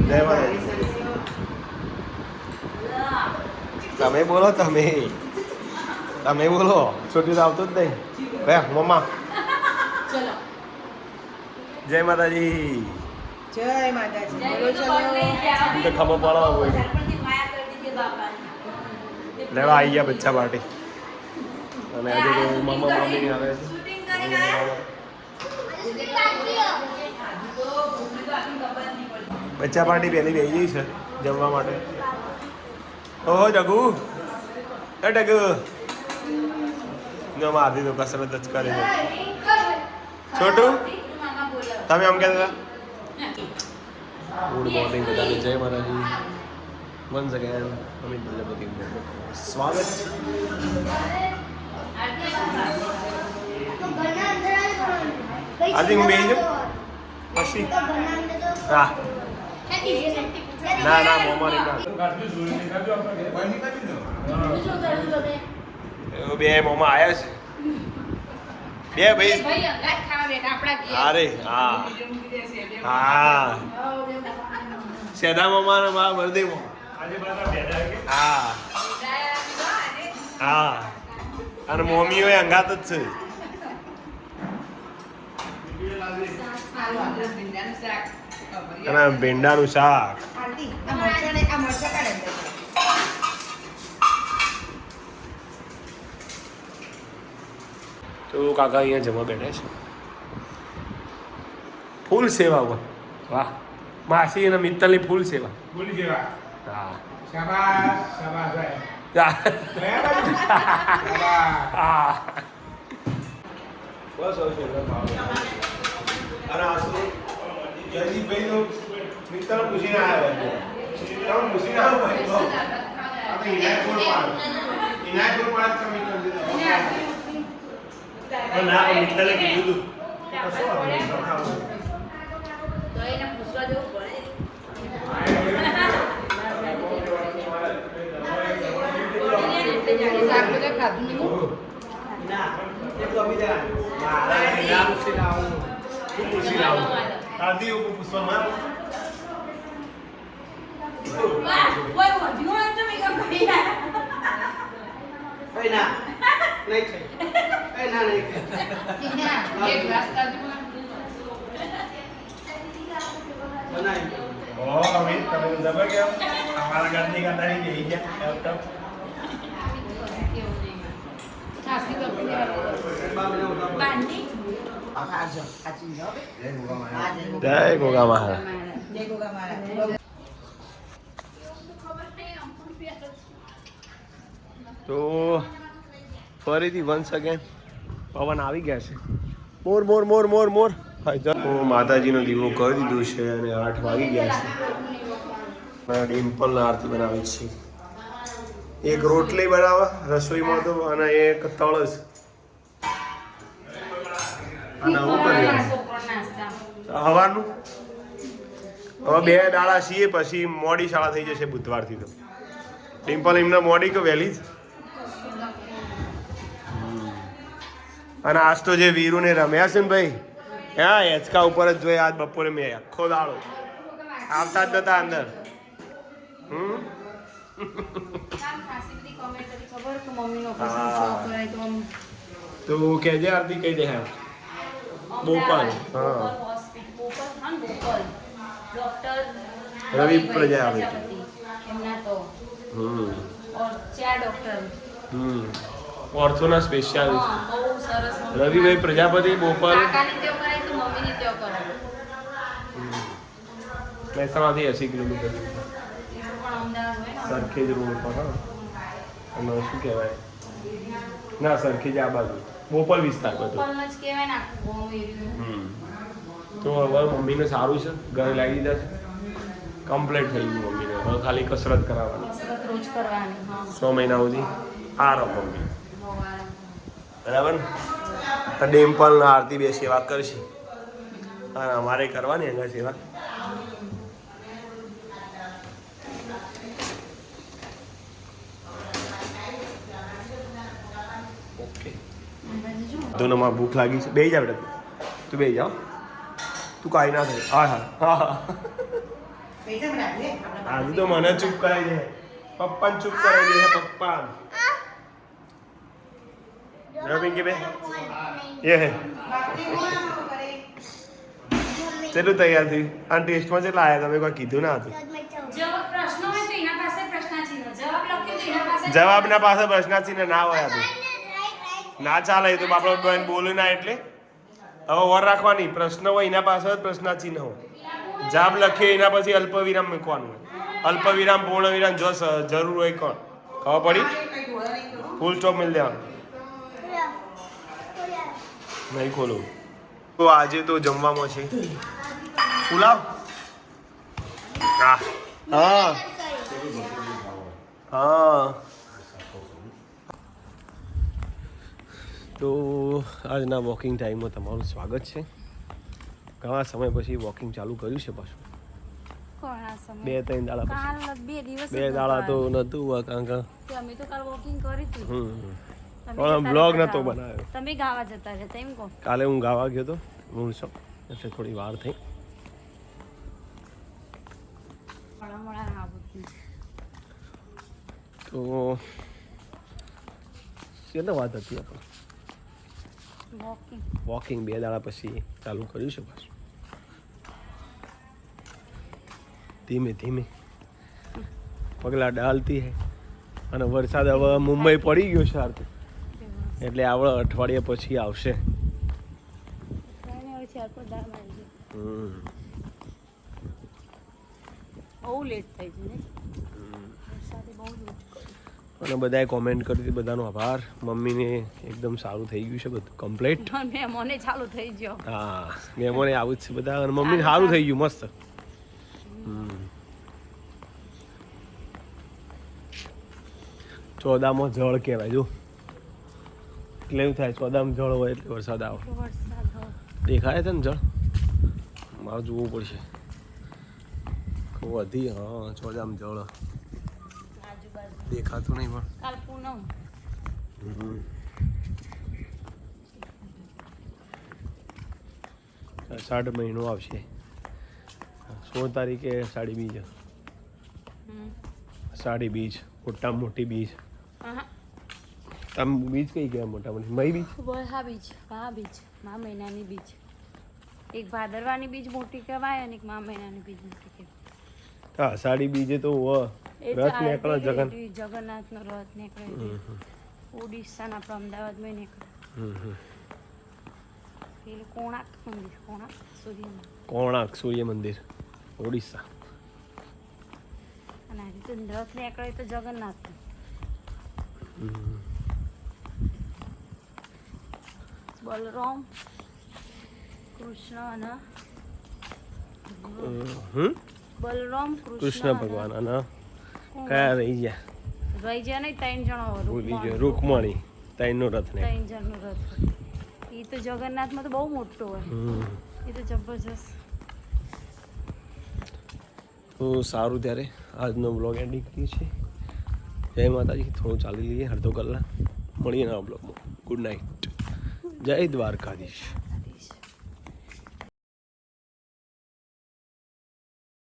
જય માતાજી. તમે બોલો તમે બોલો. છોટી તો આવતો જ નહીં. કયા મમ્મા? જય માતાજી. જય માતાજી. તો ખબર પડો કોઈ. લેવા આવી ગયા બચ્ચા પાર્ટી. અને આજે તો મમ્મા મમ્મી આવે છે. બચ્ચા પાર્ટી પહેલી બેસી ગઈ છે જમવા માટે. ઓહો જગુ, એ જગુ જો મારી તો કસરત જ કરી છે. છોટું તમે આમ કહેતા ગુડ મોર્નિંગ બધાને. જય માતાજી. વન્સ અગેન અમિત પ્રજાપતિ સ્વાગત. આજે હું બેસી જાઉં પછી હા ના ના મોમાં નહીં બે મોમાં આવ્યા છે બે ભાઈ. અરે હા હા સેદા મોમાં ને મારા બરદે હા હા અને મોમીઓ અંગાત જ છે. અને ભીંડાનું શાક. તો કાકા અહીંયા જમવા બેઠા છે. ફૂલ સેવા હોય. વાહ માસી અને મિત્તલની ફૂલ સેવા. હા હા બસ અને આ શું જયદીપભાઈ નો મિત્ર પૂછીને આવ્યા. તમે પૂછીને આવો ભાઈ તો આપણે ઇનાયતપુર પાડ તમે ના મિત્રને કીધું હતું તો એને પૂછવા જવું પડે. हमारा गंदी का नहीं यही है जय गोगा महाराज. તો ફરીથી વન્સ અગેન પવન આવી ગયા છે. મોર મોર મોર મોર મોર. હું માતાજીનો દીવો કરી દીધું છે અને 8 વાગી ગયા છે. ડિમ્પલના આરતી બનાવી છે. એક રોટલી બનાવે રસોઈમાં તો અને એક તળસ. અને હું કર્યું સવારનું હવે 2 દાડા છીએ પછી મોડી શાળા થઈ જશે બુધવારથી. તો ડિમ્પલ એમને મોડી કે વહેલી જ. અને આજ તો જે વીરુને રમ્યા છે ને ભાઈ હા હેચકા ઉપર જ જોઈએ. આજ બપોરે મેં આખો દાડો આવતા જ નતા અંદર. તો કેજે આરતી કહી દે હા બોપાલ હા રવિ પ્રજાપતિ ઓर्थोના સ્પેશિયાલિસ્ટ રવિભાઈ પ્રજાપતિ બોપાલ. મહેસાણાથી 80 કિલોમીટર સરખેજ રોડ પર. હા અને શું કહેવાય ના સરખેજ આ બાજુ બોપલ વિસ્તાર બધો. તો હવે મમ્મીને સારું છે ઘરે લાગી દીધા છે. કમ્પ્લીટ થઈ ગયું મમ્મીને. હવે ખાલી કસરત કરાવવાની 6 મહિના સુધી આરામ મમ્મી બરાબર ને. ડિમ્પલ આરતી બે સેવા કરશે અને અમારે કરવાની એના સેવા. ઓકે દોનોમાં ભૂખ લાગી છે. બેસી જા બેટા તું બેસી જાઓ. તું કાંઈ ના થાય. હા હા હા હા પૈસા મને આપી દે. આપણા આજે તો મને ચૂપ કરાવી દે પપ્પાને ચૂપ કરાવી દે પપ્પા પિંકી બે એ હે બાપને કોણ આમ કરે? ચેટલું તૈયાર થયું આ ટેસ્ટમાં કેટલા આવ્યા તમે કોઈ કીધું ના હતું જવાબ પ્રશ્નો હોય તો એના પાસે પ્રશ્નાચિહ્ન જવાબ લખ્યું તો એના પાસે જવાબના પાસે પ્રશ્નાચિહ્ન ના હોય હતું ના ચાલે એ તો બાપડો બેન બોલે ના એટલે હવે વર રાખવાની પ્રશ્ન હોય એના પાસે જ પ્રશ્નાચિહ્ન હોય જવાબ લખીએ એના પછી અલ્પવિરામ મૂકવાનું અલ્પવિરામ પૂર્ણ વિરામ જો જરૂર હોય કોણ ખબર પડી કઈ ઢોળા નહીં કરો. ફૂલ સ્ટોપ મિલ દેવાનું નહીં ખોલું તો આજે તો જમવામાં છે પુલાવ હા હા હા તો આજના વોકિંગ ટાઈમમાં તમારું સ્વાગત છે ઘણા સમય પછી વોકિંગ ચાલુ કર્યું છે પાછું કોણા સમય 2-3 દાડા કાલ 2 દિવસ પછી 2 દાડા તો નતું કારણ કે અમે તો કાલ વોકિંગ કરી હતી પણ બ્લોગ નતો બનાવ્યો તમે ગાવા જતા રહ્યા એમ કહો કાલે હું ગાવા ગયો હતો મૂળસો એટલે થોડી વાર થઈ મોડા આવું તો કેટલી વાત હતી આપણે વોકિંગ વોકિંગ 2 દાડા પછી ચાલુ કર્યું છે પાછું ધીમે ધીમે પગલા ડાલતી હે અને વરસાદ હવે મુંબઈ પડી ગયો છે આરતી એટલે આવડે અઠવાડિયા પછી આવશે હવે 4-5 દાડા મારી હમ. બહુ લેટ થઈ ગયું ને વરસાદે બહુ લેટ કર્યું અને બધાએ કોમેન્ટ કરી હતી બધાનો આભાર મમ્મીને એકદમ સારું થઈ ગયું છે બધું કમ્પ્લીટ મને મને ચાલુ થઈ ગયો હા મહેમાને આવું જ છે બધા અને મમ્મીને સારું થઈ ગયું મસ્ત ચોદામાં જળ કહેવાય જો એટલે એવું થાય ચોદામાં જળ હોય એટલે વરસાદ આવે વરસાદ હવે દેખાય છે ને જળ મારે જોવું પડશે વધી હા ચોદામાં જળ આજુબાજુ દેખાતું નહીં કાલ પૂનમ પણ અષાઢ મહિનો આવશે 16 તારીખે અષાઢી બીજ અષાઢી બીજ મોટામાં મોટી બીજ તમે બીજ કઈ ગયા મોટા મોટી મઈ બીજ હા બીજ મા મહિનાની બીજ એક ભાદરવાની બીજ મોટી કહેવાય અને એક મા મહિનાની બીજ મોટી કહેવાય હા અષાઢી બીજે તો રથ નીકળે જગન્નાથનો રથ નીકળે ઓડિશાના આપણે અમદાવાદમાં નીકળે પેલું કોણાર્ક મંદિર કોણાર્ક સૂર્ય મંદિર ઓડિશા અને આ રીતે રથ નીકળે તો જગન્નાથ બલરામ કૃષ્ણ અને બલરામ કૃષ્ણ ભગવાન અને કયા રહી ગયા રહી ગયા નહીં 3 જણો ભૂલી ગયો રૂકમણી ત્રણનો રથ ને 3 જણનો રથ એ તો જગન્નાથમાં તો બહુ મોટો હોય એ તો જબરજસ્ત તો સારું ત્યારે આજનો બ્લોગ એન્ડિંગ કરીએ છીએ જય માતાજી થોડું ચાલી લઈએ અડધો કલાક મળીએ નવા બ્લોગમાં ગુડ નાઇટ જય દ્વારકાધીશ